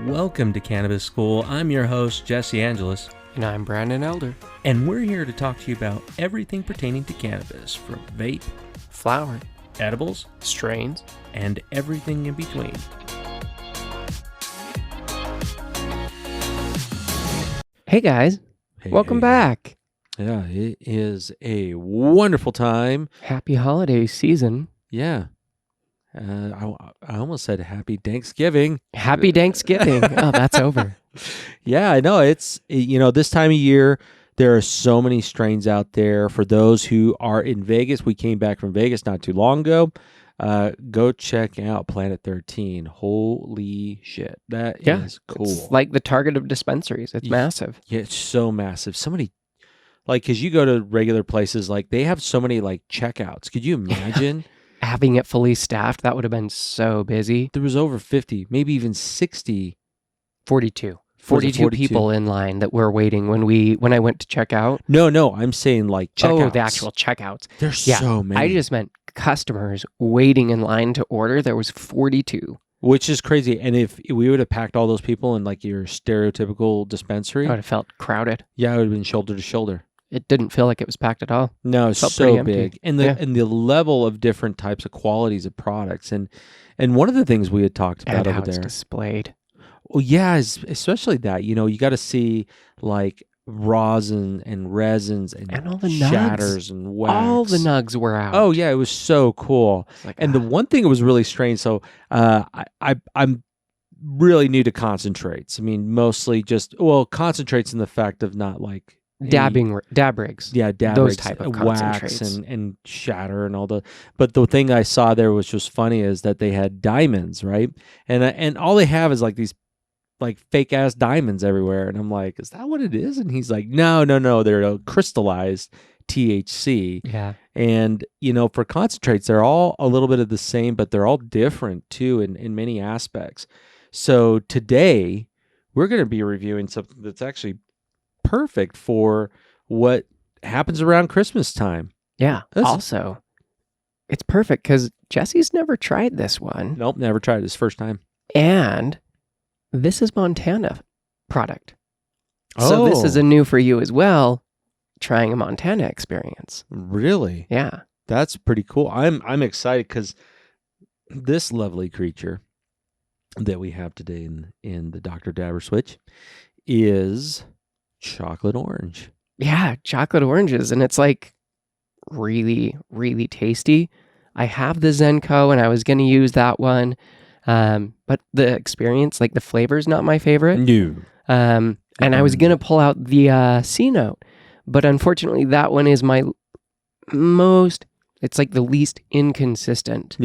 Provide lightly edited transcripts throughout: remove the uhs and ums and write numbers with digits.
Welcome to Cannabis School. I'm your host, Jesse Angeles. And I'm Brandon Elder. And we're here to talk to you about everything pertaining to cannabis, from vape, Flower, edibles, strains, and everything in between. Hey guys, welcome back. Yeah, it is a wonderful time. Happy holiday season. Yeah. I almost said happy Thanksgiving. Happy Thanksgiving. Oh, that's over. Yeah, I know. It's, this time of year, there are so many strains out there. For those who are in Vegas, we came back from Vegas not too long ago. Go check out Planet 13. Holy shit. That is cool. It's like the target of dispensaries. It's massive. Yeah, it's so massive. Somebody, because you go to regular places, they have so many, checkouts. Could you imagine? Having it fully staffed, that would have been so busy. There was over 50, maybe even 60. 42 people in line that were waiting when I went to check out. No, I'm saying checkouts. Oh, the actual checkouts. There's so many. I just meant customers waiting in line to order. There was 42. Which is crazy. And if we would have packed all those people in your stereotypical dispensary, I would have felt crowded. Yeah, it would have been shoulder to shoulder. It didn't feel like it was packed at all. No, it's so big. And the level of different types of qualities of products. And one of the things we had talked about over there. It's displayed. Well, yeah, especially that. You got to see rosin and resins and all the shatters nugs. And wax. All the nugs were out. Oh, yeah, it was so cool. And the one thing that was really strange, so I'm really new to concentrates. I mean, mostly concentrates in the fact of not dab rigs. Yeah, dab those rigs, type of wax concentrates. and shatter and all the. But the thing I saw there, which was funny, is that they had diamonds, right? And all they have is these fake ass diamonds everywhere. And I'm like, is that what it is? And he's like, no, they're crystallized THC. Yeah. And for concentrates, they're all a little bit of the same, but they're all different too in many aspects. So today we're going to be reviewing something that's actually perfect for what happens around Christmas time. Yeah. Also, it's perfect because Jesse's never tried this one. Nope, never tried this first time. And this is Montana product. So this is a new for you as well, trying a Montana experience. Really? Yeah. That's pretty cool. I'm excited because this lovely creature that we have today in the Dr. Dabber Switch is chocolate orange. Yeah, chocolate oranges. And it's really, really tasty. I have the Zenko and I was going to use that one. But the experience, the flavor is not my favorite. No. And I was going to pull out the C note, but unfortunately that one is my it's the least inconsistent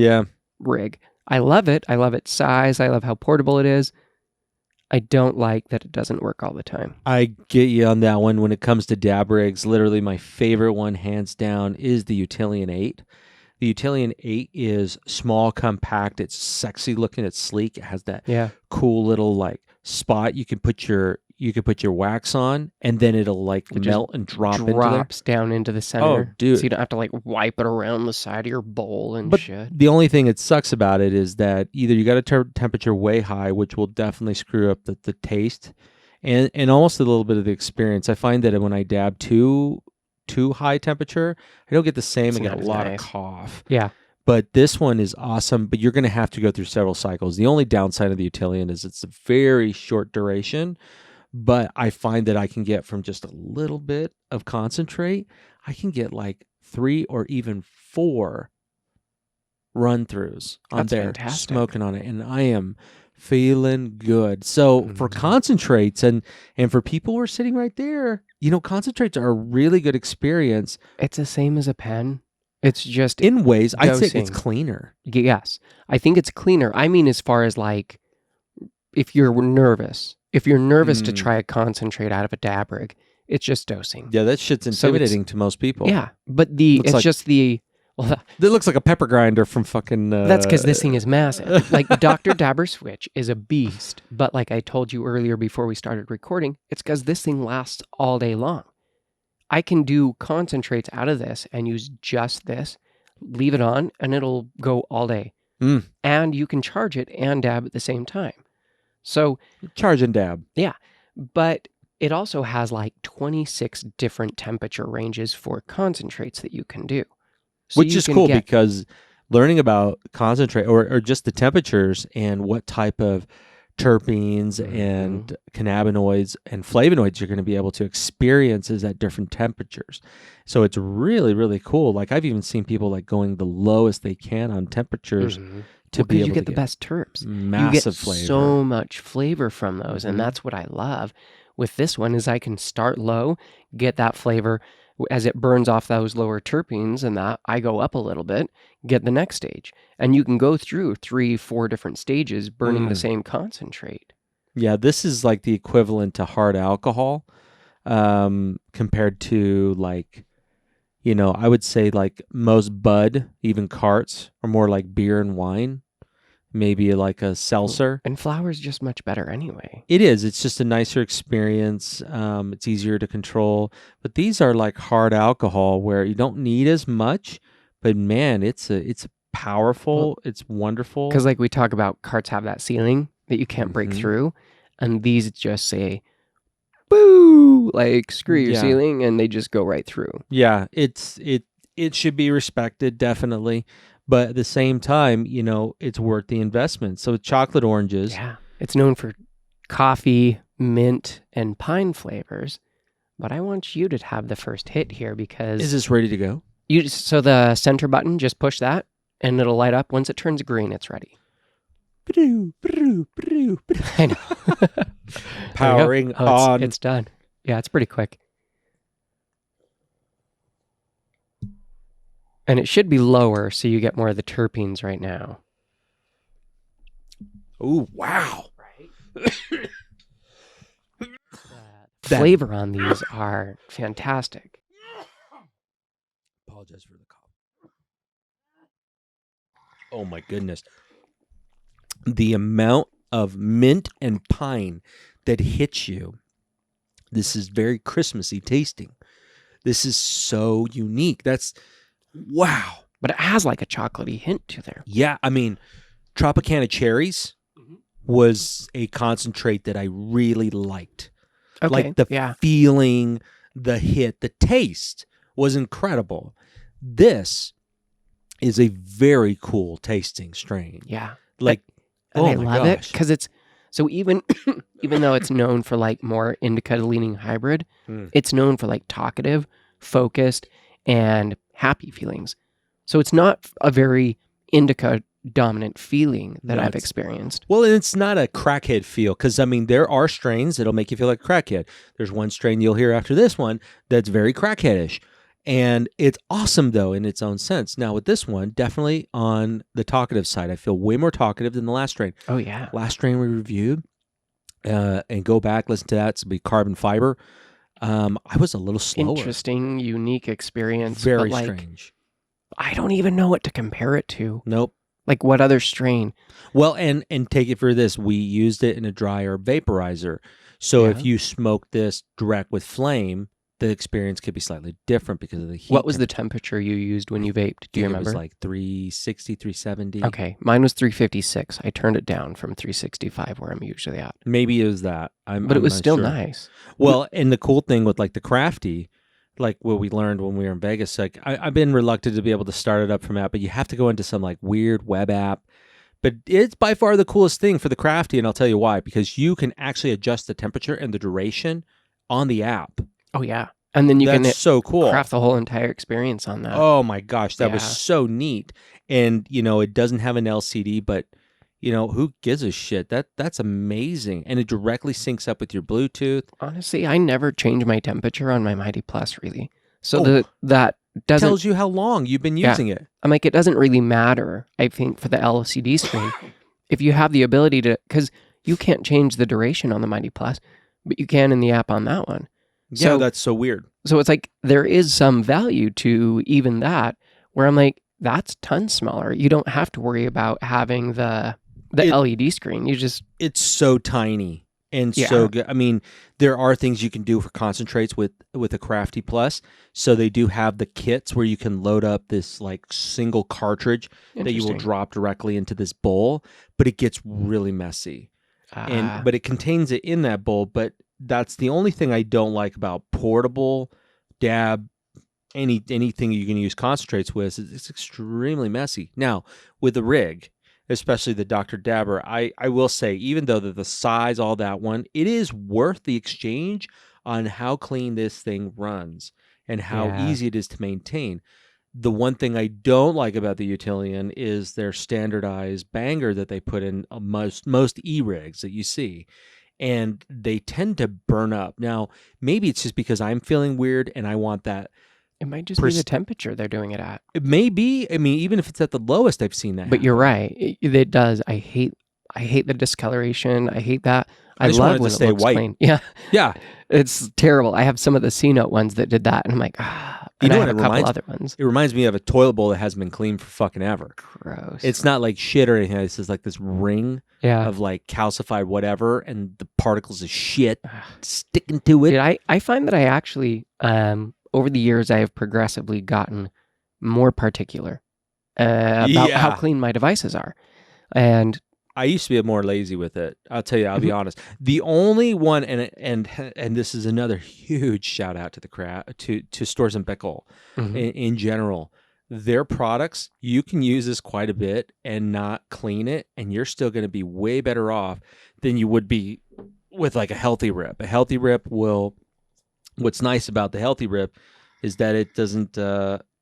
rig. I love it. I love its size. I love how portable it is. I don't like that it doesn't work all the time. I get you on that one. When it comes to dab rigs, literally my favorite one, hands down, is the Utilian 8. The Utilian 8 is small, compact. It's sexy looking. It's sleek. It has that cool little spot you can put your wax on, and then it'll melt and drops down into the center. Oh, dude! So you don't have to wipe it around the side of your bowl and shit. The only thing that sucks about it is that either you got a temperature way high, which will definitely screw up the taste, and almost a little bit of the experience. I find that when I dab too high temperature, I don't get the same. I get a lot of cough. Yeah. But this one is awesome, but you're going to have to go through several cycles. The only downside of the Utilian is it's a very short duration, but I find that I can get from just a little bit of concentrate, I can get 3 or even 4 run-throughs on there, fantastic. Smoking on it, and I am feeling good. So for concentrates and for people who are sitting right there, concentrates are a really good experience. It's the same as a pen. It's just in ways, dosing. I'd say it's cleaner. Yes, I think it's cleaner. I mean, as far as if you're nervous to try a concentrate out of a dab rig, it's just dosing. Yeah, that shit's intimidating to most people. Yeah, but it looks like a pepper grinder from fucking. That's because this thing is massive. Dr. Dabber Switch is a beast, but like I told you earlier before we started recording, it's because this thing lasts all day long. I can do concentrates out of this and use just this, leave it on, and it'll go all day. And you can charge it and dab at the same time. So, Charge and dab. yeah, but it also has like 26 different temperature ranges for concentrates that you can do. So Which you is can cool get, because learning about concentrate or just the temperatures and what type of terpenes and cannabinoids and flavonoids you're going to be able to experience is at different temperatures. So it's really, really cool. Like I've even seen people like going the lowest they can on temperatures to be able you get to the best terps. massive you get flavor. so much flavor from those, Mhm. and that's what I love with this one is I can start low, get that flavor as it burns off those lower terpenes, and that I go up a little bit, get the next stage, and you can go through 3-4 different stages burning the same concentrate. Yeah, this is like the equivalent to hard alcohol, compared to like, I would say like most bud, even carts, are more like beer and wine, maybe like a seltzer. And flower is just much better anyway. It is. It's just a nicer experience. It's easier to control. But these are like hard alcohol where you don't need as much. But man, it's powerful. It's wonderful. Because like we talk about, carts have that ceiling that you can't break through, and these just say, "Boo!" Like screw your ceiling, and they just go right through. Yeah, it should be respected, definitely. But at the same time, it's worth the investment. So chocolate oranges. Yeah. It's known for coffee, mint, and pine flavors. But I want you to have the first hit here because Is this ready to go? so the center button, just push that and it'll light up. Once it turns green, it's ready. I know. Powering on. It's done. Yeah, it's pretty quick. And it should be lower so you get more of the terpenes right now. Oh, wow. Right? The flavor on these are fantastic. Apologize for the cough. Oh my goodness. The amount of mint and pine that hits you. This is very Christmassy tasting. This is so unique. Wow. But it has like a chocolatey hint to there. Yeah, I mean, Tropicana cherries was a concentrate that I really liked. Okay. Like the feeling, the hit, the taste was incredible. This is a very cool tasting strain. Yeah. Like, and I my love it gosh. because it's so even though it's known for like more indica leaning hybrid, it's known for like talkative, focused, and happy feelings. So it's not a very indica dominant feeling that I've experienced. Well, and it's not a crackhead feel because, I mean, there are strains that'll make you feel like a crackhead. There's one strain you'll hear after this one that's very crackheadish. And it's awesome, though, in its own sense. Now, with this one, definitely on the talkative side. I feel way more talkative than the last strain. Oh, yeah. Last strain we reviewed, and go back, listen to that. It's be carbon fiber. I was a little slower. Interesting, unique experience. Very but like, strange. I don't even know what to compare it to. Nope. Like what other strain? Well, and take it for this. We used it in a dry herb vaporizer. So if you smoke this direct with flame, the experience could be slightly different because of the heat. What was the temperature you used when you vaped? Do you remember? It was like 360, 370. Okay. Mine was 356. I turned it down from 365 where I'm usually at. Maybe it was that. But it was still nice. Well, and the cool thing with like the crafty, like what we learned when we were in Vegas, like I've been reluctant to be able to start it up from that, but you have to go into some like weird web app. But it's by far the coolest thing for the crafty, and I'll tell you why. Because you can actually adjust the temperature and the duration on the app. Oh, yeah. And then you That's can so cool. Craft the whole entire experience on that. Oh my gosh, that was so neat. And it doesn't have an LCD, but who gives a shit? That's amazing. And it directly syncs up with your Bluetooth. Honestly, I never change my temperature on my Mighty Plus, really. So that doesn't tells you how long you've been using it. I'm like, it doesn't really matter, I think, for the LCD screen. If you have the ability to, because you can't change the duration on the Mighty Plus, but you can in the app on that one. Yeah, that's so weird. So it's like there is some value to even that, where I'm like, that's tons smaller. You don't have to worry about having the LED screen. It's so tiny and so good. I mean, there are things you can do for concentrates with a Crafty Plus. So they do have the kits where you can load up this like single cartridge that you will drop directly into this bowl, but it gets really messy. but it contains it in that bowl. But that's the only thing I don't like about portable dab. Anything you can use concentrates with, it's extremely messy. Now, with the rig, especially the Dr. Dabber, I will say, even though the size, all that one, it is worth the exchange on how clean this thing runs and how easy it is to maintain. The one thing I don't like about the Utilian is their standardized banger that they put in most e-rigs that you see. And they tend to burn up. Now, maybe it's just because I'm feeling weird and I want that. It might just be the temperature they're doing it at. It may be. I mean, even if it's at the lowest, I've seen that. But happen. You're right. It does. I hate the discoloration. I hate that. I just love wanted when to it stay looks white. clean. Yeah. Yeah. It's terrible. I have some of the C-Note ones that did that, and I'm like, ah. And You know I what have it a couple reminds- other ones. It reminds me of a toilet bowl that hasn't been cleaned for fucking ever. Gross. It's not like shit or anything. It's just like this ring Yeah. of like calcified whatever, and the particles of shit sticking to it. Dude, I find that I actually, over the years, I have progressively gotten more particular about how clean my devices are. And I used to be more lazy with it. I'll tell you, I'll be honest. The only one, and this is another huge shout out to the to Stores and Pickle in general. Their products, you can use this quite a bit and not clean it, and you're still going to be way better off than you would be with like a Healthy Rip. A Healthy Rip will. What's nice about the Healthy Rip is that it doesn't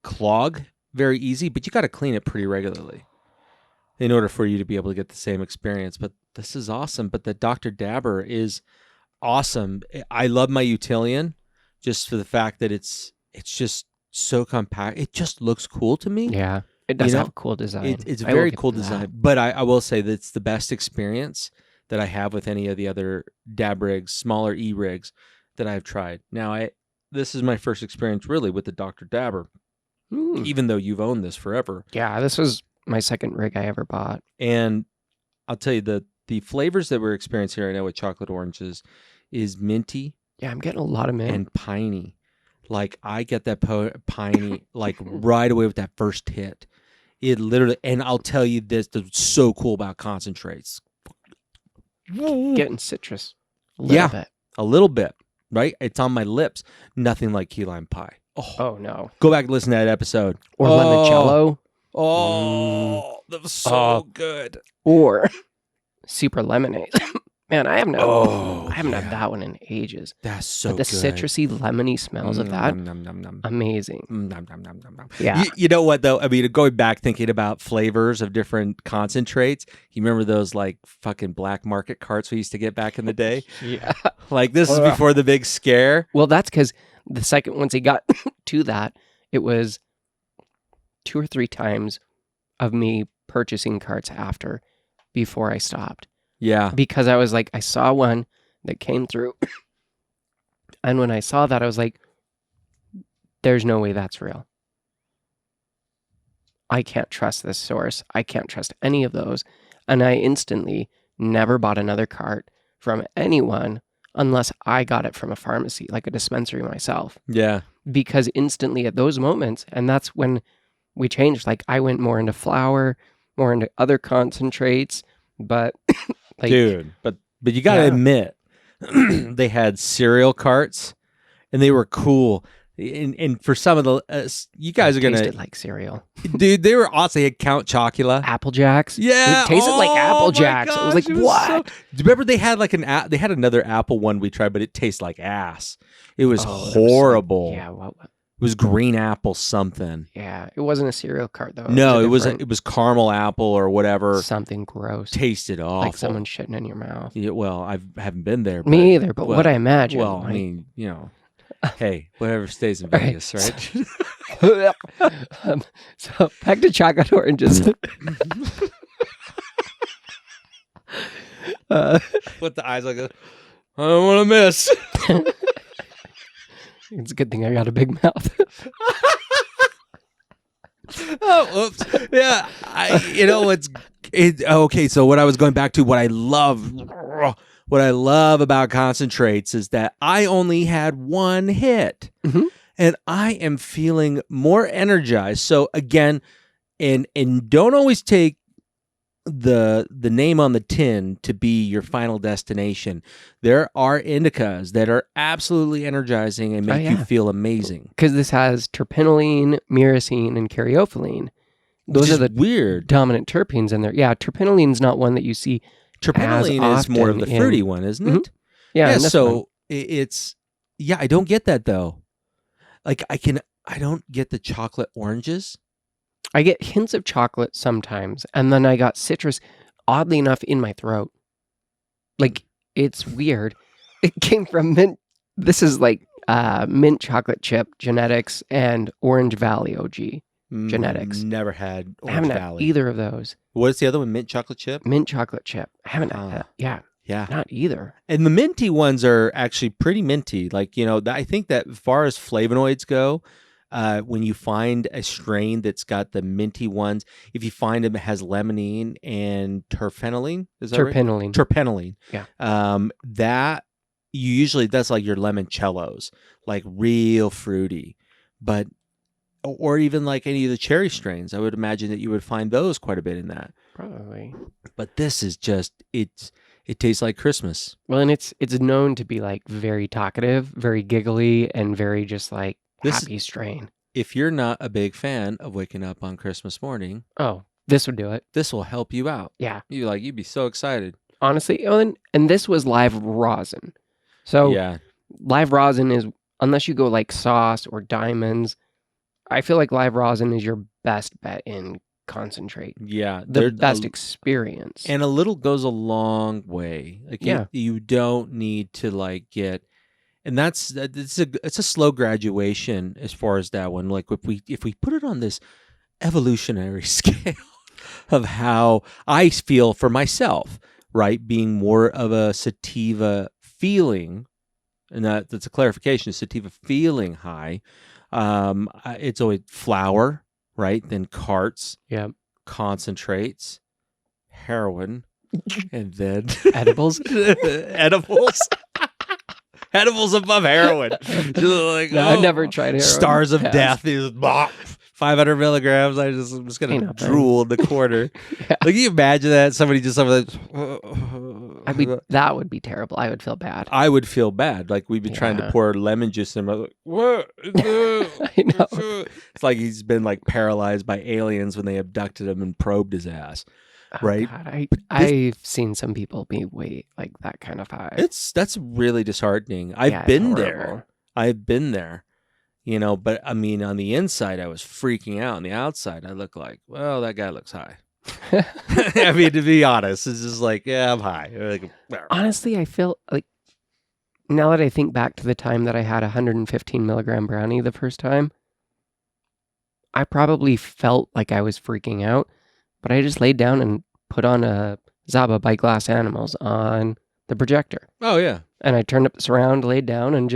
clog very easy, but you got to clean it pretty regularly in order for you to be able to get the same experience. But this is awesome. But the Dr. Dabber is awesome. I love my Utilian just for the fact that it's just so compact. It just looks cool to me. yeah, it does have a cool design. It's I will very give cool it that. design. But I will say that it's the best experience that I have with any of the other dab rigs, smaller e-rigs that I've tried. Now, this is my first experience really with the Dr. Dabber, even though you've owned this forever. Yeah, this was my second rig I ever bought. And I'll tell you, the flavors that we're experiencing right now with chocolate oranges is minty. Yeah, I'm getting a lot of mint. And piney. Like, I get that piney like right away with that first hit. It literally, and I'll tell you this, that's so cool about concentrates. Getting citrus. A little bit. A little bit, right? It's on my lips. Nothing like key lime pie. Oh, no. Go back and listen to that episode. Or limoncello. That was so good. Or super lemonade. Man, I haven't yeah. had that one in ages. That's so But the good. citrusy, lemony smells of that, amazing. Yeah. You know what, though? I mean, going back thinking about flavors of different concentrates, you remember those, like, fucking black market carts we used to get back in the day? Yeah. Like, this is before the big scare. Well, that's because the second, once he got to that, it was 2 or 3 times of me purchasing carts before I stopped. Yeah. Because I was like, I saw one that came through. And when I saw that, I was like, there's no way that's real. I can't trust this source. I can't trust any of those. And I instantly never bought another cart from anyone unless I got it from a pharmacy, like a dispensary myself. Yeah. Because instantly at those moments, and that's when we changed. Like, I went more into flour, more into other concentrates, but like, dude, but you gotta admit, they had cereal carts, and they were cool. And for some of the, you guys are gonna tasted like cereal, dude. They were awesome. They had Count Chocula, Apple Jacks. Yeah, it tasted like Apple Jacks. Gosh, it was like, what? Do you remember they had like they had another Apple one we tried, but it tastes like ass. It was horrible. Yeah, what? It was green apple something. Yeah, it wasn't a cereal cart though. No, it was caramel apple or whatever. Something gross. Tasted awful. Like someone shitting in your mouth. Yeah, well, I haven't been there. But, me either, but what I imagine. Well, like, I mean, you know, hey, whatever stays in Vegas, right? So back to chocolate oranges. With the eyes like, I don't want to miss. It's a good thing I got a big mouth. Oh, oops. Yeah. Okay. So what I was going back to, what I love about concentrates is that I only had one hit, and I am feeling more energized. So again, and don't always take the name on the tin to be your final destination. There are indicas that are absolutely energizing and make you feel amazing. Because this has terpinolene, myrcene, and caryophyllene. Those are the weird dominant terpenes in there. Yeah, terpenolene's not one that you see. Terpinolene is more of the fruity one, isn't it? Yeah. So it's I don't get that though. Like I don't get the chocolate oranges. I get hints of chocolate sometimes, and then I got citrus, oddly enough, in my throat. Like, it's weird. It came from mint. This is like mint chocolate chip genetics and Orange Valley OG genetics. Never had I Orange haven't Valley. had either of those. What's the other one? Mint chocolate chip? Mint chocolate chip. I haven't had that. Yeah. Yeah. Not either. And the minty ones are actually pretty minty. Like, I think that as far as flavonoids go, when you find a strain that's got the minty ones, if you find them, it has limonene and terphenolene. Is that terpinolene. Right? Terpinolene. Yeah. That's like your limoncellos, like real fruity. But, or even like any of the cherry strains, I would imagine that you would find those quite a bit in that. Probably. But this is just, it tastes like Christmas. Well, and it's known to be like very talkative, very giggly, and very just like happy strain. If you're not a big fan of waking up on Christmas morning, this would do it. This will help you out. Yeah. You'd be so excited. Honestly, and this was live rosin. So live rosin is, unless you go like sauce or diamonds, I feel like live rosin is your best bet in concentrate. Yeah. The best experience. And a little goes a long way. Like you don't need to like get, and it's a slow graduation as far as that one. Like if we put it on this evolutionary scale of how I feel for myself, right? Being more of a sativa feeling, and that's a clarification, sativa feeling high. It's always flower, right? Then carts, concentrates, heroin, and then edibles. Edibles above heroin. Like, I've never tried heroin. Stars of death. 500 milligrams. I'm just going to drool in the corner. Like, can you imagine that? Somebody just like, that would be terrible. I would feel bad. I would feel bad. Like, we've been trying to pour lemon juice in. I'm like, what? I know. It's like he's been like paralyzed by aliens when they abducted him and probed his ass. Right. God, I've seen some people be like that kind of high. That's really disheartening. I've been there. But I mean, on the inside, I was freaking out. On the outside, I look like, well, that guy looks high. I mean, to be honest, it's just like, yeah, I'm high. Like, honestly, I feel like now that I think back to the time that I had a 115 milligram brownie the first time, I probably felt like I was freaking out. But I just laid down and put on a Zaba by Glass Animals on the projector. Oh, yeah. And I turned up the surround, laid down, and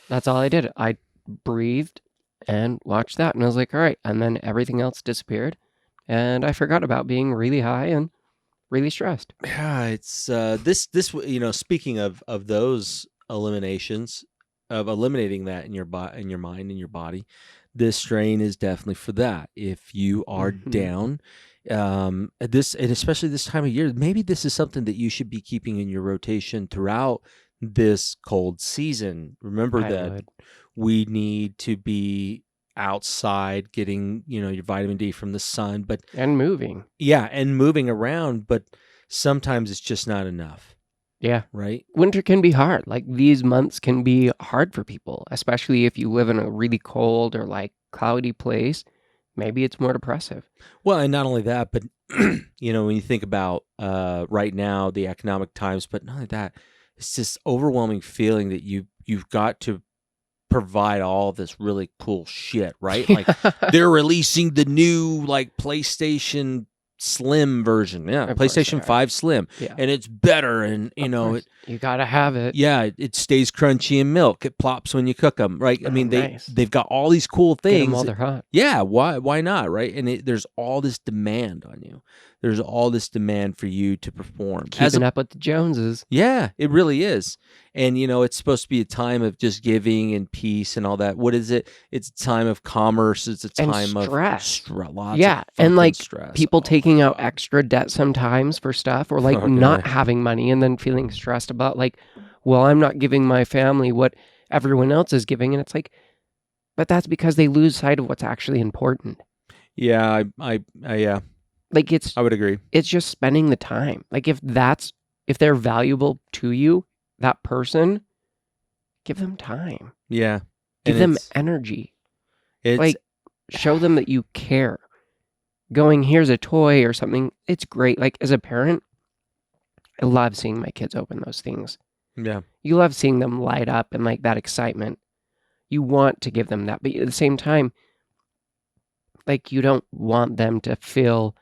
that's all I did. I breathed and watched that. And I was like, all right. And then everything else disappeared. And I forgot about being really high and really stressed. Yeah, it's this speaking of those eliminations, of eliminating that in your mind, in your body, this strain is definitely for that. If you are down, and especially this time of year, maybe this is something that you should be keeping in your rotation throughout this cold season. Remember we need to be outside getting, your vitamin D from the sun, and moving. Yeah, and moving around, but sometimes it's just not enough. Yeah. Right? Winter can be hard. Like, these months can be hard for people, especially if you live in a really cold or like cloudy place. Maybe it's more depressive. Well, and not only that, but when you think about right now, the economic times, but not only that, it's this overwhelming feeling that you've got to provide all this really cool shit, right? Like, they're releasing the new like PlayStation Slim version, PlayStation 5 Slim, and it's better, and you gotta have it. Yeah, it stays crunchy in milk. It plops when you cook them, right? I mean, they've got all these cool things. Get them while they're hot. Yeah, why not, right? And there's all this demand on you. There's all this demand for you to perform. Keeping up with the Joneses. Yeah, it really is. And, it's supposed to be a time of just giving and peace and all that. What is it? It's a time of commerce. It's a time stress. Lots and of like stress. people taking taking out extra debt sometimes for stuff, or like Okay. not having money and then feeling stressed about like, well, I'm not giving my family what everyone else is giving. And it's like, but that's because they lose sight of what's actually important. Yeah, yeah, Like I would agree. it's just spending the time. Like if they're valuable to you, that person, give them time. Yeah. Give And them it's- energy. It's Like show them that you care. Going, here's a toy or something. It's great. Like as a parent, I love seeing my kids open those things. yeah. You love seeing them light up and like that excitement. You want to give them that, but at the same time, like you don't want them to feel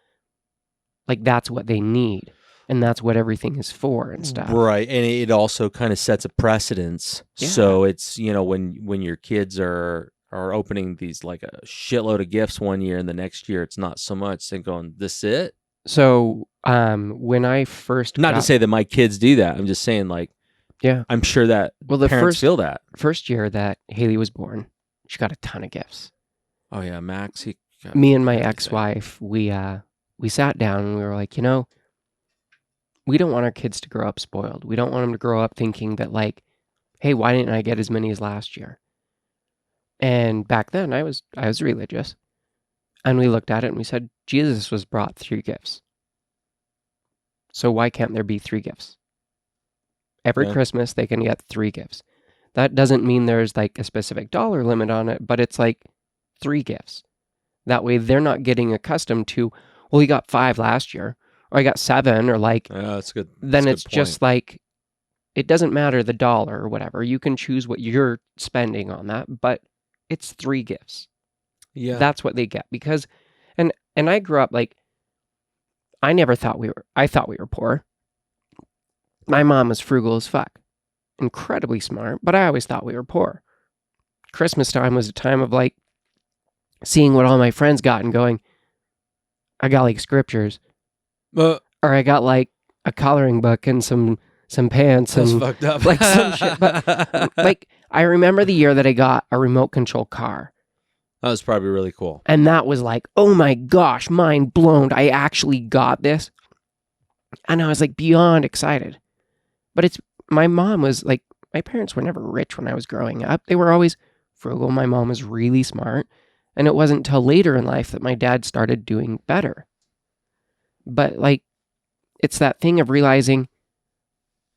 like that's what they need and that's what everything is for and stuff. Right. And it also kind of sets a precedence. Yeah. So it's, when your kids are opening these like a shitload of gifts one year and the next year it's not so much, they're going, this it? So when I first Not to say that my kids do that. I'm just saying like, yeah, I'm sure that well, the parents feel that. first year that Haley was born, she got a ton of gifts. Oh yeah, Max. He got Me and my everything. ex-wife, we sat down and we were like, we don't want our kids to grow up spoiled. We don't want them to grow up thinking that like, hey, why didn't I get as many as last year? And back then I was religious. And we looked at it and we said, Jesus was brought 3 gifts. So why can't there be 3 gifts? Every Yeah. Christmas they can get 3 gifts. That doesn't mean there's like a specific dollar limit on it, but it's like 3 gifts. That way they're not getting accustomed to, well, you got 5 last year, or I got 7, or like, Yeah, that's good. then That's it's a good just like, it doesn't matter the dollar or whatever. You can choose what you're spending on that, but it's 3 gifts. point. Yeah. That's what they get. Because, and I grew up like, I thought we were poor. My mom was frugal as fuck. Incredibly smart, but I always thought we were poor. Christmas time was a time of like, seeing what all my friends got and going, I got like scriptures. Or I got like a coloring book and some pants That's and fucked up. like some shit. But like I remember the year that I got a remote control car. That was probably really cool. And that was like, oh my gosh, mind blown. I actually got this. And I was like beyond excited. But my mom was like, my parents were never rich when I was growing up. They were always frugal. My mom was really smart. And it wasn't until later in life that my dad started doing better. But like, it's that thing of realizing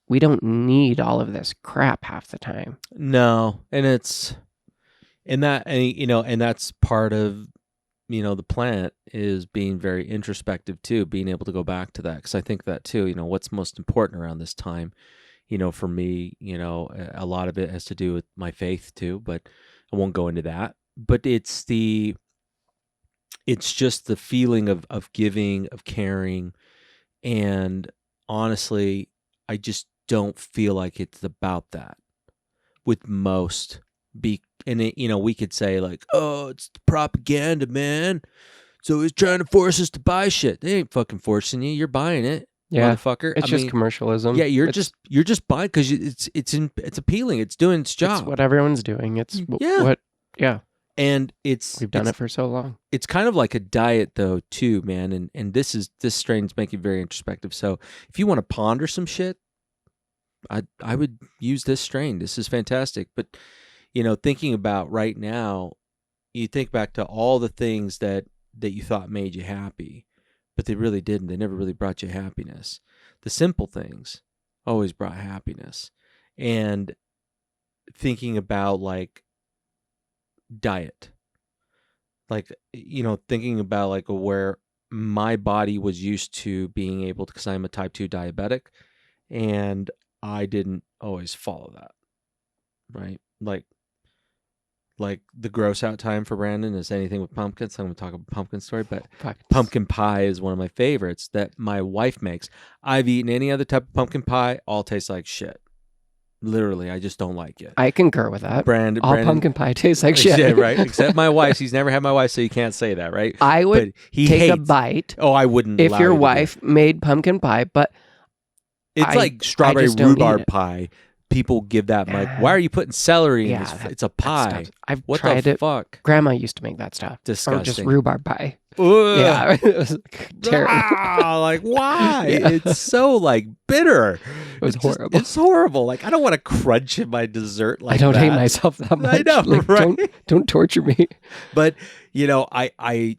we don't need all of this crap half the time. No, and that's part of the plant is being very introspective too, being able to go back to that, because I think that too, what's most important around this time, for me, a lot of it has to do with my faith too, but I won't go into that. But it's just the feeling of giving, of caring, and honestly, I just don't feel like it's about that with most. We could say like, oh, it's propaganda, man. So he's trying to force us to buy shit. They ain't fucking forcing you. You're buying it, motherfucker. It's just commercialism. Yeah, you're just buying because it's appealing. It's doing its job. It's what everyone's doing. It's what. And we've done it for so long. It's kind of like a diet though too, man. And this strain's making it very introspective. So if you want to ponder some shit, I would use this strain. This is fantastic. But thinking about right now, you think back to all the things that you thought made you happy, but they really didn't. They never really brought you happiness. The simple things always brought happiness. And thinking about like diet, like thinking about like where my body was used to being able to, because I'm a type 2 diabetic, and I didn't always follow that, right? Like the gross out time for Brandon is anything with pumpkins. I'm going to talk about pumpkin story, but pumpkin pie is one of my favorites that my wife makes. I've eaten any other type of pumpkin pie, all tastes like shit. Literally, I just don't like it. I concur with that. Brandon, pumpkin pie tastes like shit. Yeah, right. Except my wife's. He's never had my wife, so you can't say that, right? I would take a bite. Oh, I wouldn't. If your wife made pumpkin pie, but it's like strawberry rhubarb pie. People give that like, why are you putting celery in this? It's a pie. I've what tried the it. Fuck? Grandma used to make that stuff. Disgusting. Or just rhubarb pie. Ugh. Yeah, it was terrible. Like, why? Yeah. It's so like bitter. It was horrible. It's horrible. Like, I don't want to crunch in my dessert like I don't that. hate myself that much. I know, Like, right? Don't torture me. But I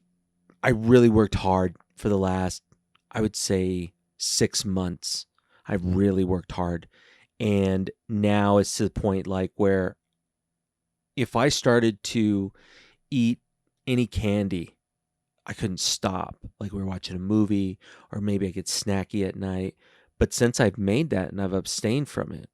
really worked hard for the last, I would say, 6 months. I really worked hard, and now it's to the point like where if I started to eat any candy, I couldn't stop. Like we were watching a movie, or maybe I get snacky at night. But since I've made that and I've abstained from it,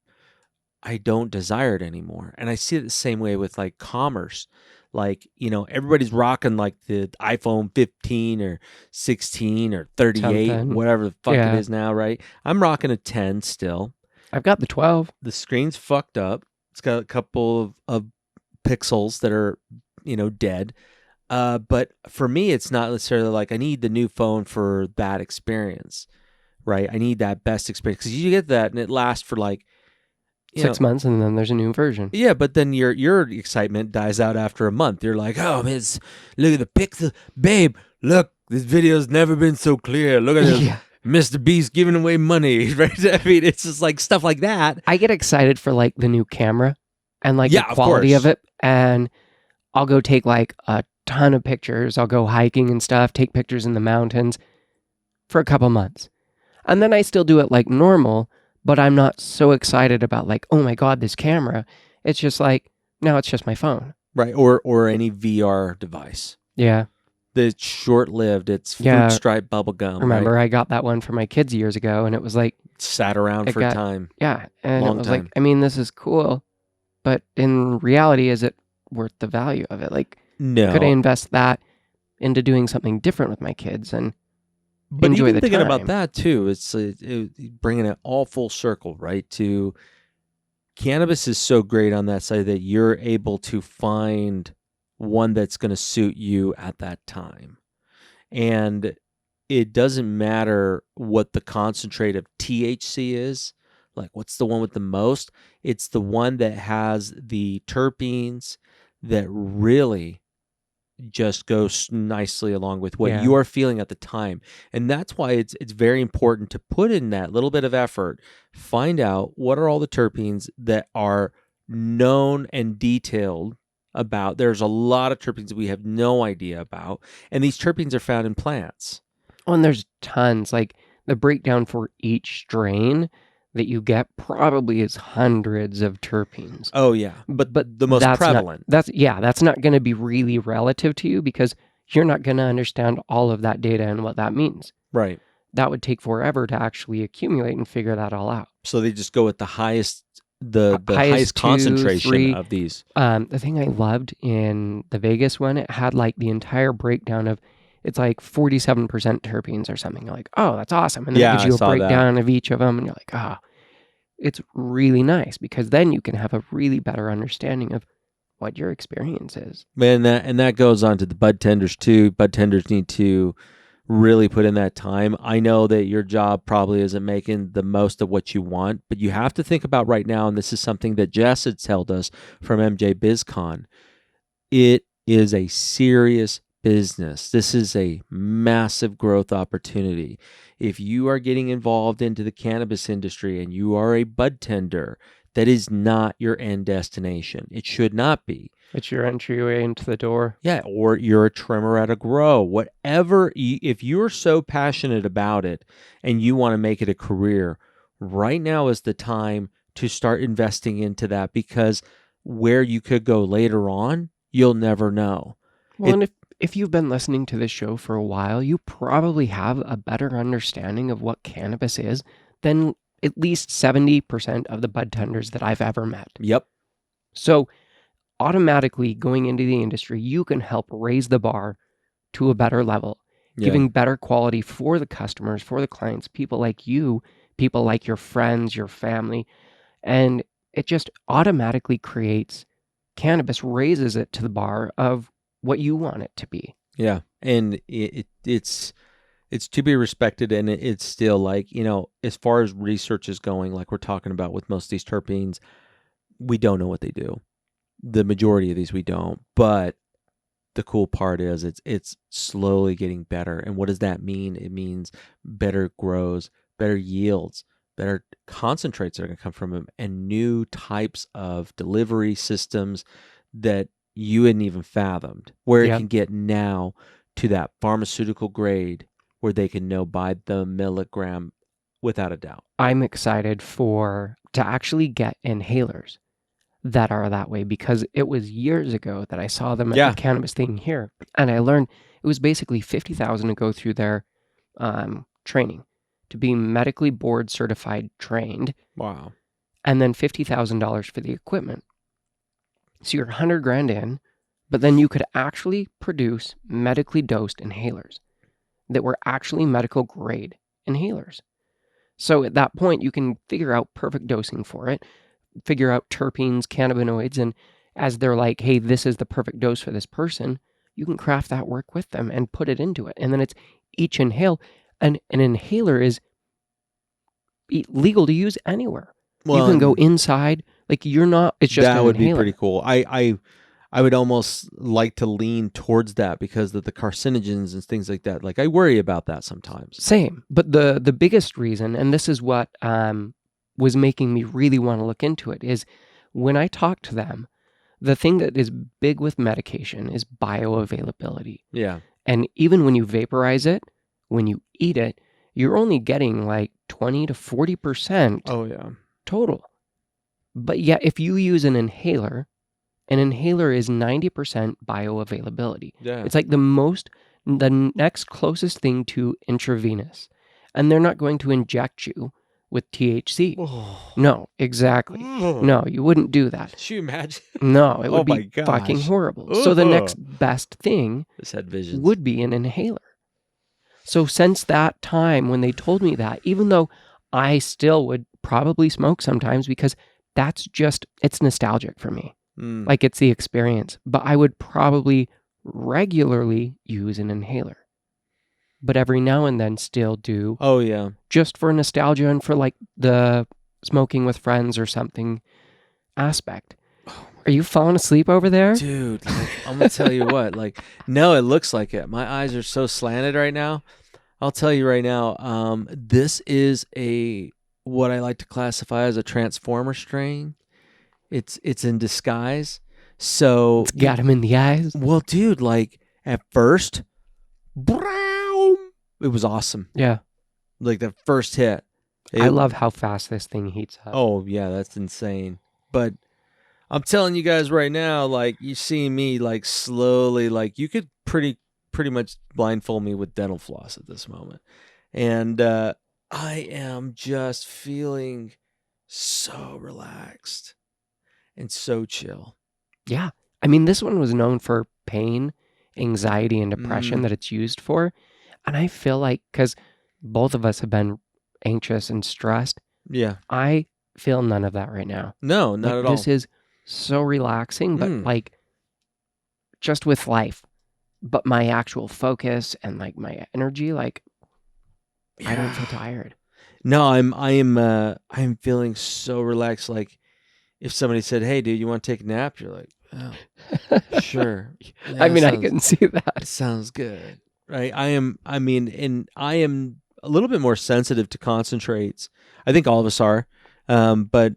I don't desire it anymore. And I see it the same way with like commerce. Like, everybody's rocking like the iPhone 15 or 16 or 38, Something. whatever the fuck Yeah. it is now, right? I'm rocking a 10 still. I've got the 12. The screen's fucked up. It's got a couple of pixels that are, dead. But for me, it's not necessarily like I need the new phone for that experience, right? I need that best experience because you get that and it lasts for like 6 months, and then there's a new version. Yeah, but then your excitement dies out after a month. You're like, oh man, look at the pixel, babe. Look, this video's never been so clear. Look at this, Yeah. Mr. Beast giving away money, right? I mean, it's just like stuff like that. I get excited for like the new camera and like Yeah, the of quality course. of it, and I'll go take like a ton of pictures. I'll go hiking and stuff, take pictures in the mountains for a couple months. And then I still do it like normal, but I'm not so excited about like, oh my God, this camera. It's just like, now it's just my phone. Right, or any VR device. Yeah. That's short-lived. It's fruit Yeah. stripe bubble gum. Remember, right? I got that one for my kids years ago, and it was like, Sat around It for got- time. yeah. And Long it was time. like, I mean, this is cool, but in reality, is it worth the value of it? Like, No, could I invest that into doing something different with my kids? And but enjoy even the thinking time? about that too, it's bringing it all full circle, right? To cannabis is so great on that side that you're able to find one that's going to suit you at that time. And it doesn't matter what the concentrate of THC is, like what's the one with the most. It's the one that has the terpenes that really just goes nicely along with what Yeah. you are feeling at the time. And that's why it's very important to put in that little bit of effort, find out what are all the terpenes that are known and detailed about. There's a lot of terpenes that we have no idea about, and these terpenes are found in plants. Oh, and there's tons. Like the breakdown for each strain that you get probably is hundreds of terpenes. Oh yeah, but the most that's prevalent. That's not going to be really relative to you because you're not going to understand all of that data and what that means. Right. That would take forever to actually accumulate and figure that all out. So they just go with the highest, the Highest highest 2, concentration 3. of these. The thing I loved in the Vegas one, it had like the entire breakdown of, it's like 47% terpenes or something. You're like, oh, that's awesome. And then Yeah, it I gives you a saw that. breakdown of each of them. And you're like, it's really nice because then you can have a really better understanding of what your experience is. Man, that goes on to the bud tenders too. Bud tenders need to really put in that time. I know that your job probably isn't making the most of what you want, but you have to think about right now, and this is something that Jess had told us from MJ BizCon. It is a serious business. This is a massive growth opportunity. If you are getting involved into the cannabis industry and you are a bud tender, that is not your end destination. It should not be. It's your entryway into the door. Yeah, or you're a trimmer at a grow. Whatever, if you're so passionate about it and you want to make it a career, right now is the time to start investing into that, because where you could go later on, you'll never know. Well, and if you've been listening to this show for a while, you probably have a better understanding of what cannabis is than at least 70% of the bud tenders that I've ever met. Yep. So automatically going into the industry, you can help raise the bar to a better level, giving better quality for the customers, for the clients, people like you, people like your friends, your family. And it just automatically creates cannabis, raises it to the bar of what you want it to be. Yeah. And it's to be respected, and it's still like, as far as research is going, like we're talking about with most of these terpenes, we don't know what they do. The majority of these we don't, but the cool part is it's slowly getting better. And what does that mean? It means better grows, better yields, better concentrates that are going to come from them, and new types of delivery systems that you hadn't even fathomed, where it Yep. can get now to that pharmaceutical grade where they can know by the milligram without a doubt. I'm excited to actually get inhalers that are that way, because it was years ago that I saw them at Yeah. the cannabis thing here, and I learned it was basically $50,000 to go through their training to be medically board certified trained, Wow. and then $50,000 for the equipment. So you're $100,000 in, but then you could actually produce medically dosed inhalers that were actually medical grade inhalers. So at that point, you can figure out perfect dosing for it, figure out terpenes, cannabinoids, and as they're like, hey, this is the perfect dose for this person, you can craft that work with them and put it into it. And then it's each inhale. And an inhaler is legal to use anywhere. Well, you can go and inside. Like, you're not, it's just that an would inhaler. be pretty cool. I would almost like to lean towards that because of the carcinogens and things like that. Like, I worry about that sometimes. Same. But the biggest reason, and this is what was making me really want to look into it, is when I talk to them, the thing that is big with medication is bioavailability. Yeah. And even when you vaporize it, when you eat it, you're only getting like 20 to 40% Oh, yeah. total. But yet, if you use an inhaler is 90% bioavailability. Yeah. It's like the next closest thing to intravenous. And they're not going to inject you with THC. Oh. No, exactly. Oh. No, you wouldn't do that. Can you imagine? No, it would Oh my be fucking gosh. horrible. So the next best thing This had visions. would be an inhaler. So since that time when they told me that, even though I still would probably smoke sometimes because it's nostalgic for me. Mm. Like, it's the experience. But I would probably regularly use an inhaler. But every now and then still do, Oh, yeah. just for nostalgia and for like the smoking with friends or something aspect. Are you falling asleep over there? Dude, like, I'm going to tell you what. Like, no, it looks like it. My eyes are so slanted right now. I'll tell you right now, this is what I like to classify as a transformer strain. It's in disguise. So It's got him in the eyes. well, dude, like at first, it was awesome. Yeah. Like the first hit. I love how fast this thing heats up. Oh yeah, that's insane. But I'm telling you guys right now, like, you see me like slowly, like, you could pretty much blindfold me with dental floss at this moment. And I am just feeling so relaxed and so chill. Yeah. I mean, this one was known for pain, anxiety, and depression that it's used for. And I feel like, because both of us have been anxious and stressed, Yeah. I feel none of that right now. No, not Like, at all. This is so relaxing, but like just with life. But my actual focus and like my energy, like, I don't feel tired. No, I'm feeling so relaxed. Like, if somebody said, "Hey, dude, you want to take a nap?" You're like, "Oh, sure." Yeah, I mean, I sounds- can see that. It sounds good, right? I am a little bit more sensitive to concentrates. I think all of us are, but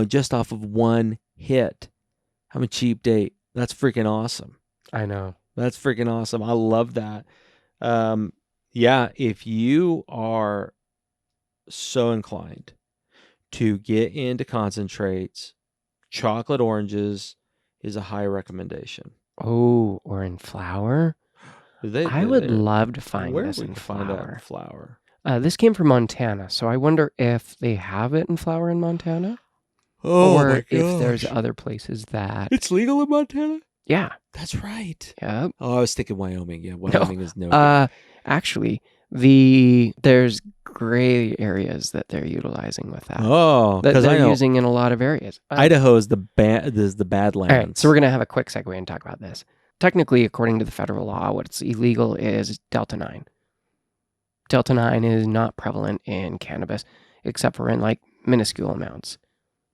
just off of one hit, I'm a cheap date. That's freaking awesome. I know. That's freaking awesome. I love that. Yeah, if you are so inclined to get into concentrates, chocolate oranges is a high recommendation. Oh, or in flour? I would love to find where this we in can find that in flour. flour. This came from Montana, so I wonder if they have it in flour in Montana, Oh or my if there's gosh. other places that. It's legal in Montana? Yeah. That's right. Yeah. Oh, I was thinking Wyoming. Yeah, Wyoming is no good. Actually, there's gray areas that they're utilizing with that. Oh, that because I they're know using in a lot of areas. Idaho is the Badlands. All right, so we're gonna have a quick segue and talk about this. Technically, according to the federal law, what's illegal is Delta 9. Delta 9 is not prevalent in cannabis, except for in like minuscule amounts.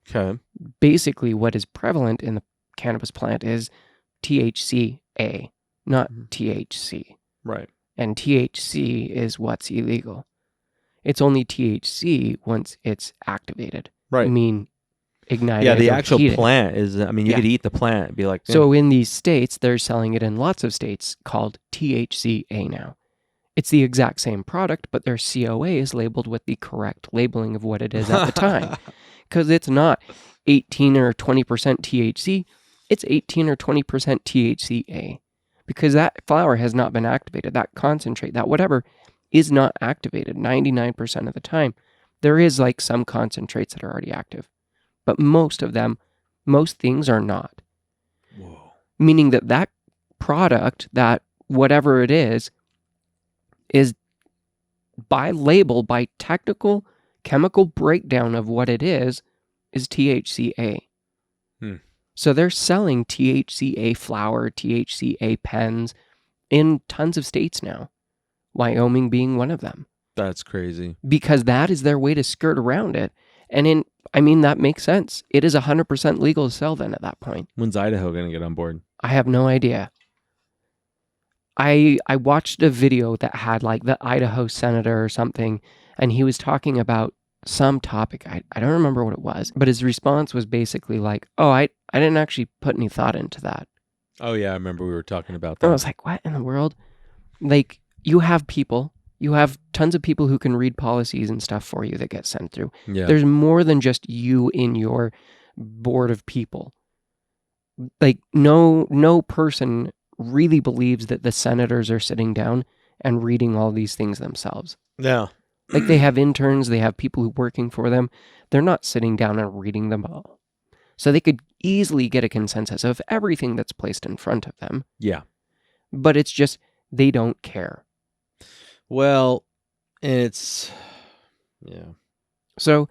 Okay. Basically, what is prevalent in the cannabis plant is THCA, not Mhm. THC. Right. And THC is what's illegal. It's only THC once it's activated. Right. I mean, ignited. Yeah, the or actual heated. plant is, I mean, you Yeah. could eat the plant and be like, So in these states, they're selling it in lots of states called THCA now. It's the exact same product, but their COA is labeled with the correct labeling of what it is at the time. Because it's not 18 or 20% THC, it's 18 or 20% THCA. Because that flower has not been activated. That concentrate, that whatever, is not activated 99% of the time. There is like some concentrates that are already active, but most things are not. Whoa. Meaning that product, that whatever it is by label, by technical chemical breakdown of what it is THCA. So they're selling THCA flower, THCA pens in tons of states now, Wyoming being one of them. That's crazy. Because that is their way to skirt around it. And that makes sense. It is 100% legal to sell then at that point. When's Idaho going to get on board? I have no idea. I watched a video that had like the Idaho senator or something, and he was talking about some topic. I don't remember what it was, but his response was basically like, oh, I didn't actually put any thought into that. Oh, yeah, I remember we were talking about And I that. was like, what in the world? Like, you have tons of people who can read policies and stuff for you that get sent through. Yeah. There's more than just you in your board of people. Like, no person really believes that the senators are sitting down and reading all these things themselves. Yeah. Like, they have interns, they have people who are working for them. They're not sitting down and reading them all. So they could easily get a consensus of everything that's placed in front of them. Yeah. But it's just, they don't care. Well, it's, yeah. So,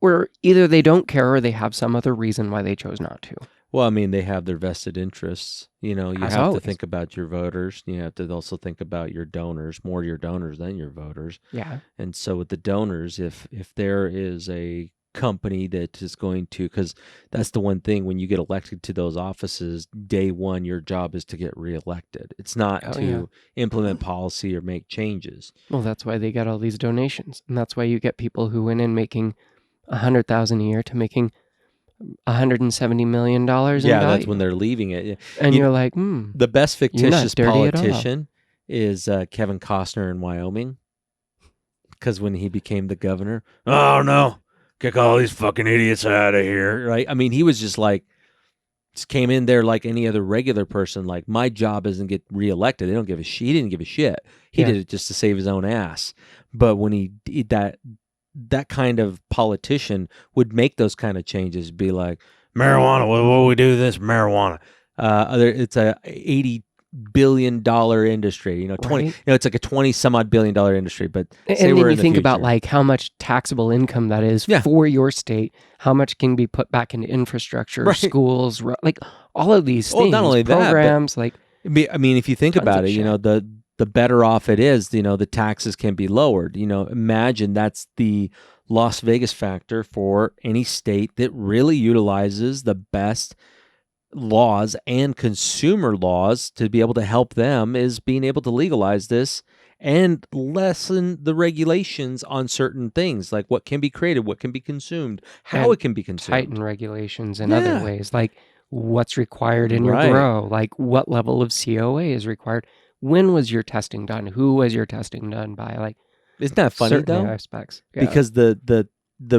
or either they don't care or they have some other reason why they chose not to. Well, I mean, they have their vested interests. You know, you As have always. to think about your voters. You have to also think about your donors, more your donors than your voters. Yeah. And so with the donors, if there is a company that is going to, because that's the one thing when you get elected to those offices, day one, your job is to get reelected. It's not to implement policy or make changes. Well, that's why they get all these donations. And that's why you get people who went in making $100,000 a year to making $170 million in value. That's when they're leaving it. And you're like, the best fictitious dirty at all. politician is Kevin Costner in Wyoming. Because when he became the governor, oh no, kick all these fucking idiots out of here, right? I mean, he was just came in there like any other regular person. Like, my job isn't get reelected. They don't give a shit. He didn't give a shit. He did it just to save his own ass. But when he did that kind of politician would make those kind of changes, be like, marijuana, what we do this marijuana. It's a $80 billion industry, 20, Right. it's like a 20 some odd $billion industry, but And say then we're you in the think about future. like how much taxable income that is for your state, how much can be put back into infrastructure, schools, like all of these things, not only programs, that, I mean, if you think about it, the better off it is, the taxes can be lowered. Imagine that's the Las Vegas factor for any state that really utilizes the best laws and consumer laws to be able to help them, is being able to legalize this and lessen the regulations on certain things, like what can be created, what can be consumed, how it can be consumed. Tighten regulations in other ways, like what's required in your grow, like what level of COA is required. When was your testing done? Who was your testing done by? Like, isn't that funny certain though? aspects. Because the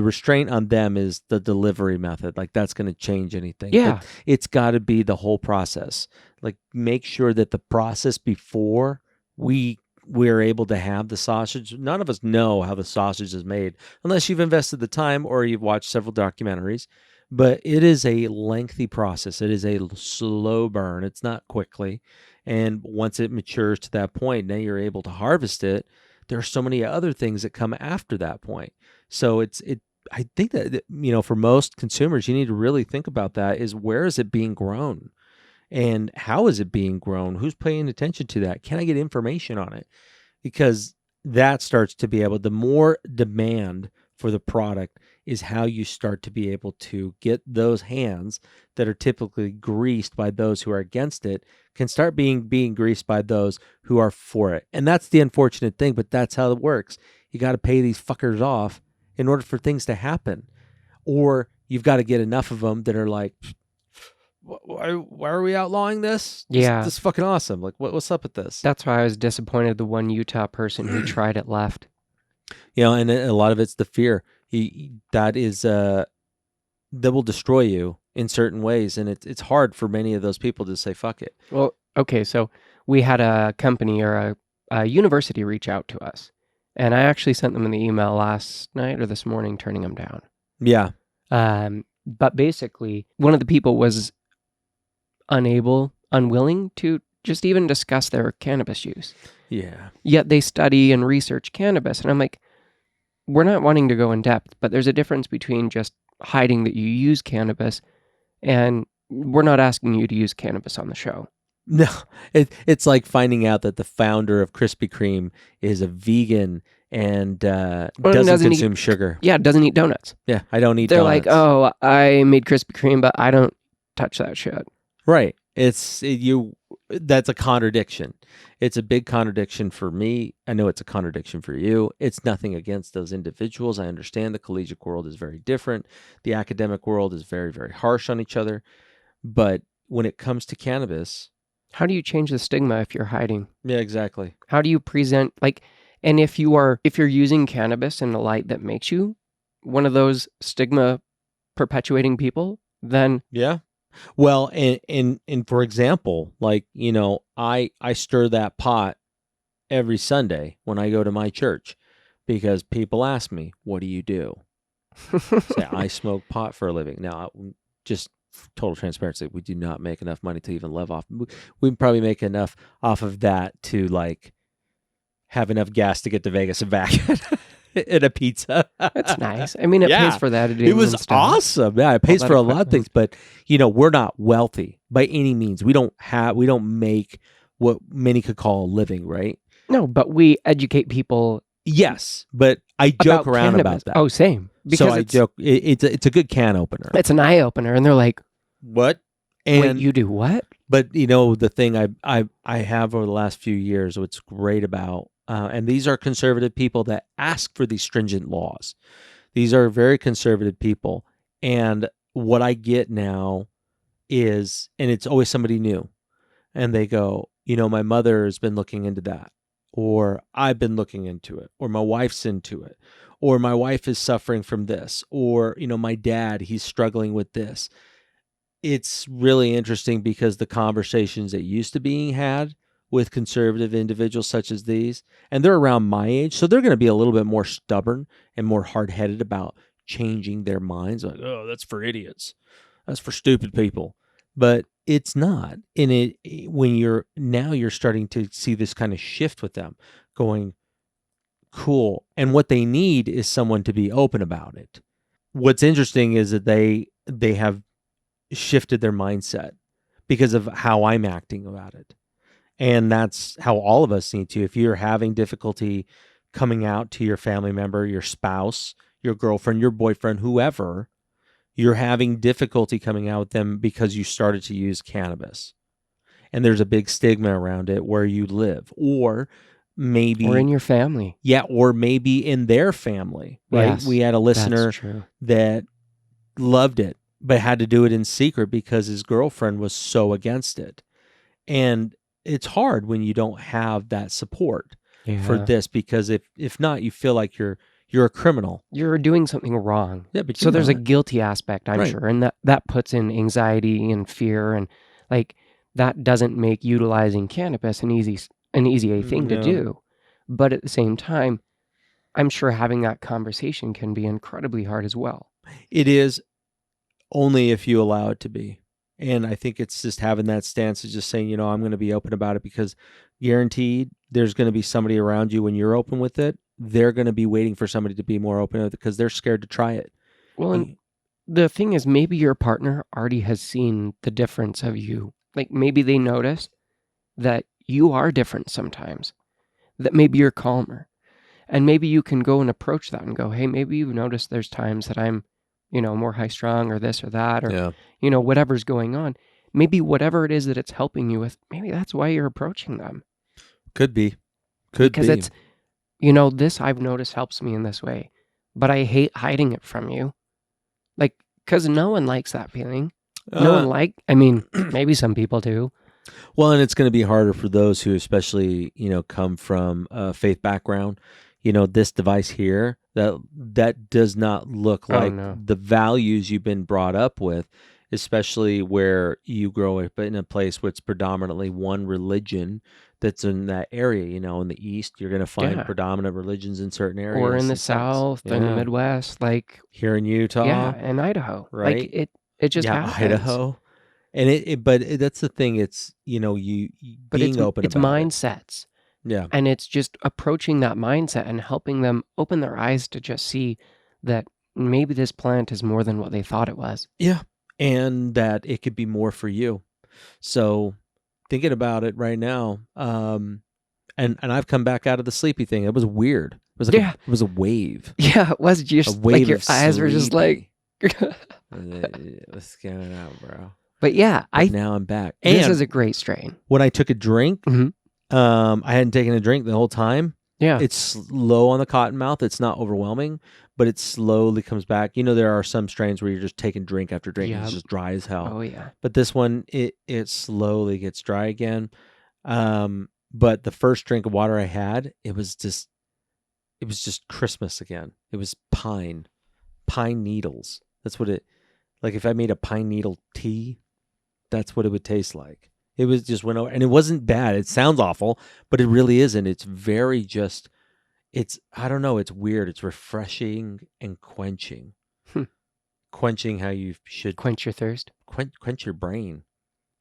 restraint on them is the delivery method. Like, that's going to change anything. Yeah. But it's got to be the whole process. Like, make sure that the process before we're able to have the sausage. None of us know how the sausage is made unless you've invested the time or you've watched several documentaries. But it is a lengthy process. It is a slow burn. It's not quickly. And once it matures to that point, now you're able to harvest it. There are so many other things that come after that point. So I think that, for most consumers, you need to really think about that, is where is it being grown and how is it being grown? Who's paying attention to that? Can I get information on it? Because that starts to be able, the more demand for the product, is how you start to be able to get those hands that are typically greased by those who are against it can start being greased by those who are for it. And that's the unfortunate thing, but that's how it works. You got to pay these fuckers off in order for things to happen. Or you've got to get enough of them that are like, why are we outlawing this? Yeah. This is fucking awesome. Like, what's up with this? That's why I was disappointed the one Utah person who tried it left. You know, and a lot of it's the fear. That will destroy you in certain ways, and it's hard for many of those people to say fuck it. Well, okay, so we had a company or a university reach out to us, and I actually sent them an email last night or this morning turning them down. Yeah. But basically, one of the people was unwilling to just even discuss their cannabis use. Yeah. Yet they study and research cannabis, and I'm like, we're not wanting to go in depth, but there's a difference between just hiding that you use cannabis, and we're not asking you to use cannabis on the show. No, it's like finding out that the founder of Krispy Kreme is a vegan and doesn't consume sugar. Yeah, doesn't eat donuts. Yeah, I don't eat They're donuts. like, oh, I made Krispy Kreme, but I don't touch that shit. Right. That's a contradiction. It's a big contradiction for me. I know it's a contradiction for you. It's nothing against those individuals. I understand the collegiate world is very different. The academic world is very, very harsh on each other. But when it comes to cannabis, how do you change the stigma if you're hiding? Yeah, exactly. How do you present, and if you're using cannabis in a light that makes you one of those stigma perpetuating people, then yeah. Well, and for example, I stir that pot every Sunday when I go to my church because people ask me, what do you do? Say, I smoke pot for a living. Now, just total transparency, we do not make enough money to even live off. We probably make enough off of that to have enough gas to get to Vegas and back. And a pizza. That's nice. I mean, it pays for that. It was awesome. Yeah, it pays for a lot of things, but we're not wealthy by any means. We don't make what many could call a living, right? No, but we educate people. Yes, but I joke around about that. Oh, same. Because so I joke. It's a good can opener. It's an eye opener, and they're like, "What? Wait, you do what?" But the thing I have over the last few years, what's great about. And these are conservative people that ask for these stringent laws. These are very conservative people. And what I get now is, and it's always somebody new, and they go, my mother has been looking into that, or I've been looking into it, or my wife's into it, or my wife is suffering from this, or, my dad, he's struggling with this. It's really interesting because the conversations that used to being had with conservative individuals such as these, and they're around my age, so they're going to be a little bit more stubborn and more hard-headed about changing their minds. Like, oh, that's for idiots. That's for stupid people. But it's not. And when you're starting to see this kind of shift with them, going, cool. And what they need is someone to be open about it. What's interesting is that they have shifted their mindset because of how I'm acting about it. And that's how all of us need to. If you're having difficulty coming out to your family member, your spouse, your girlfriend, your boyfriend, whoever, you're having difficulty coming out with them because you started to use cannabis. And there's a big stigma around it where you live, or maybe... Or in your family. Yeah, or maybe in their family, right? Yes, we had a listener that loved it, but had to do it in secret because his girlfriend was so against it. And it's hard when you don't have that support for this, because if not, you feel like you're a criminal. You're doing something wrong. Yeah, but so there's a guilty aspect, I'm sure, and that puts in anxiety and fear, and that doesn't make utilizing cannabis an easy thing to do. But at the same time, I'm sure having that conversation can be incredibly hard as well. It is, only if you allow it to be. And I think it's just having that stance of just saying, I'm going to be open about it, because guaranteed there's going to be somebody around you when you're open with it. They're going to be waiting for somebody to be more open with it because they're scared to try it. Well, and the thing is, maybe your partner already has seen the difference of you. Maybe they notice that you are different sometimes, that maybe you're calmer. And maybe you can go and approach that and go, hey, maybe you've noticed there's times that I'm, more high strung or this or that, or, whatever's going on. Maybe whatever it is that it's helping you with, maybe that's why you're approaching them. Could be. Because it's, this I've noticed helps me in this way, but I hate hiding it from you. Like, because no one likes that feeling. No one maybe some people do. Well, and it's going to be harder for those who especially, come from a faith background. This device here, that does not look like the values you've been brought up with, especially where you grow up in a place where it's predominantly one religion that's in that area. In the East, you're going to find predominant religions in certain areas. Or in the South, in the Midwest, like here in Utah. Yeah, and Idaho. Right? Like it just happens. Idaho. And but that's the thing. It's, you being open about it. It's mindsets. Yeah. And it's just approaching that mindset and helping them open their eyes to just see that maybe this plant is more than what they thought it was. Yeah. And that it could be more for you. So thinking about it right now, and I've come back out of the sleepy thing. It was weird. It was like it was a wave. Yeah, it was just a wave like your of eyes were just like what's going on, bro? But yeah, now I'm back. This is a great strain. When I took a drink, I hadn't taken a drink the whole time. Yeah. It's low on the cotton mouth. It's not overwhelming, but it slowly comes back. There are some strains where you're just taking drink after drink. And it's just dry as hell. Oh, yeah. But this one, it slowly gets dry again. But the first drink of water I had, it was just Christmas again. It was pine needles. That's what like if I made a pine needle tea, that's what it would taste like. It was just went over, and it wasn't bad. It sounds awful, but it really isn't. It's very I don't know. It's weird. It's refreshing and quenching. Quenching how you should. Quench your thirst. Quench your brain.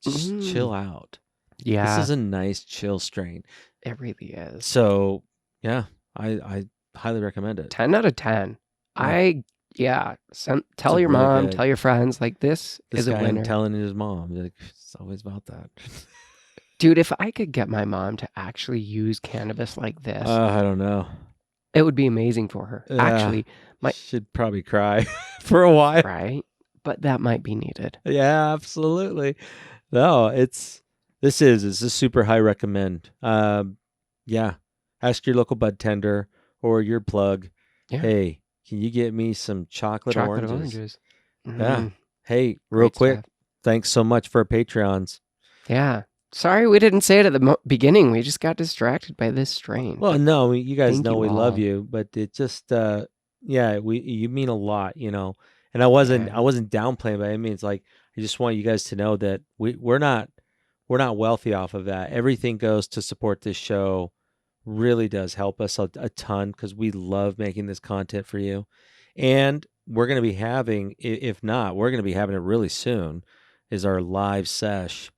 Just chill out. Yeah. This is a nice chill strain. It really is. So, yeah, I highly recommend it. 10 out of 10. Yeah. Tell your really mom, good. tell your friends, like this is a guy winner. telling his mom, like, it's always about that. Dude, if I could get my mom to actually use cannabis like this, I don't know. It would be amazing for her. Actually, should probably cry for a while. Right? But that might be needed. Yeah, absolutely. No, this is a super high recommend. Yeah. Ask your local bud tender or your plug. Yeah. Hey, can you get me some chocolate oranges? Yeah. Hey, real Great quick. stuff. Thanks so much for our Patreons. Yeah. Sorry we didn't say it at the beginning. We just got distracted by this strain. Well, no, you guys know we love all. you, but it just, you mean a lot, And I wasn't downplaying by any means. Like, I just want you guys to know that we're not wealthy off of that. Everything goes to support this show. Really does help us a ton because we love making this content for you. And we're going to be having, if not, we're going to be having it really soon, is our live sesh.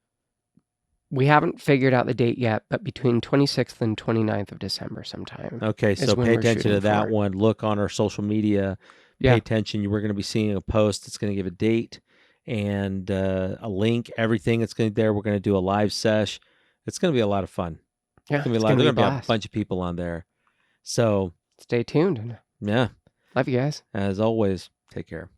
We haven't figured out the date yet, but between 26th and 29th of December sometime. Okay, so pay attention to that one. Look on our social media. Pay attention. We're going to be seeing a post that's going to give a date and a link, everything that's going to be there. We're going to do a live sesh. It's going to be a lot of fun. Yeah, it's going to be a bunch of people on there. So stay tuned. Yeah. Love you guys. As always, take care.